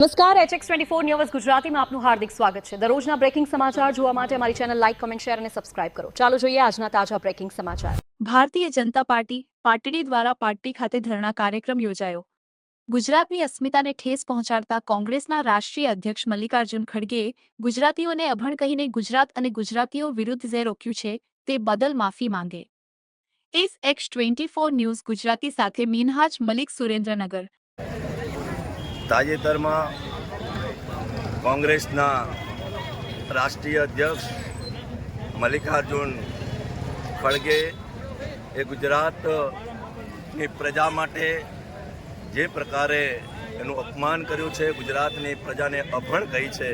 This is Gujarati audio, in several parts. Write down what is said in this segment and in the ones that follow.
નમસ્કાર HX24 ન્યૂઝ ગુજરાતીમાં આપનું હાર્દિક સ્વાગત છે। દરરોજના બ્રેકિંગ સમાચાર જોવા માટે અમારી ચેનલ લાઇક, કમેન્ટ, શેર અને સબસ્ક્રાઇબ કરો। ચાલો જોઈએ આજના તાજા બ્રેકિંગ સમાચાર। ભારતીય જનતા પાર્ટી દ્વારા પાર્ટી ખાતે ધરણા કાર્યક્રમ યોજાયો। ગુજરાતની અસ્મિતાને ઠેસ પહોંચાડતા કોંગ્રેસના રાષ્ટ્રીય અધ્યક્ષ મલ્લિકાર્જુન ખડગેએ ગુજરાતીઓને અભણ કહીને ગુજરાત અને ગુજરાતીઓ વિરુદ્ધ જે રોક્યું છે તે બદલ માફી માંગે। HX24 ન્યૂઝ ગુજરાતી સાથે મિનહાજ મલિક, સુરેન્દ્રનગર। તાજેતરમાં કોંગ્રેસના રાષ્ટ્રીય અધ્યક્ષ મલ્લિકાર્જુન ખડગે એ ગુજરાતની પ્રજા માટે જે પ્રકારે એનું અપમાન કર્યું છે, ગુજરાતની પ્રજાને અભણ કહી છે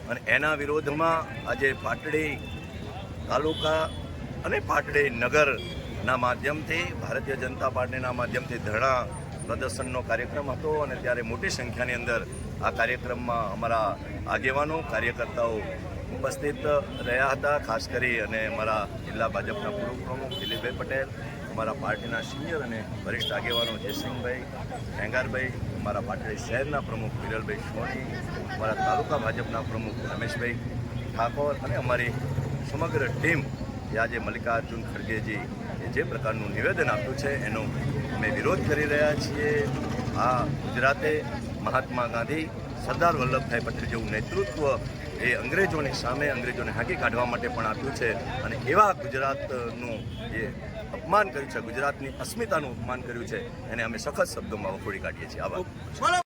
અને એના વિરોધમાં આજે પાટડી તાલુકા અને પાટડી નગરના માધ્યમથી ભારતીય જનતા પાર્ટીના માધ્યમથી ધરણા પ્રદર્શનનો કાર્યક્રમ હતો અને ત્યારે મોટી સંખ્યાની અંદર આ કાર્યક્રમમાં અમારા આગેવાનો, કાર્યકર્તાઓ ઉપસ્થિત રહ્યા હતા। ખાસ કરી અને અમારા જિલ્લા ભાજપના પૂર્વ પ્રમુખ દિલીપભાઈ પટેલ, અમારા પાર્ટીના સિનિયર અને વરિષ્ઠ આગેવાનો જયસિંહભાઈ, હેંગારભાઈ, અમારા પાટડી શહેરના પ્રમુખ વિરલભાઈ સોની, અમારા તાલુકા ભાજપના પ્રમુખ રમેશભાઈ ઠાકોર અને અમારી સમગ્ર ટીમ એ આજે મલ્લિકાર્જુન ખડગેજી જે પ્રકારનું નિવેદન આપ્યું છે એનો અમે વિરોધ કરી રહ્યા છીએ। આ ગુજરાતે મહાત્મા ગાંધી, સરદાર વલ્લભભાઈ પટેલ જેવું નેતૃત્વ એ અંગ્રેજોની સામે અંગ્રેજોને હાંકી કાઢવા માટે પણ આપ્યું છે અને એવા ગુજરાતનું જે અપમાન કર્યું છે, ગુજરાતની અસ્મિતાનું અપમાન કર્યું છે એને અમે સખત શબ્દોમાં વખોડી કાઢીએ છીએ। આભાર।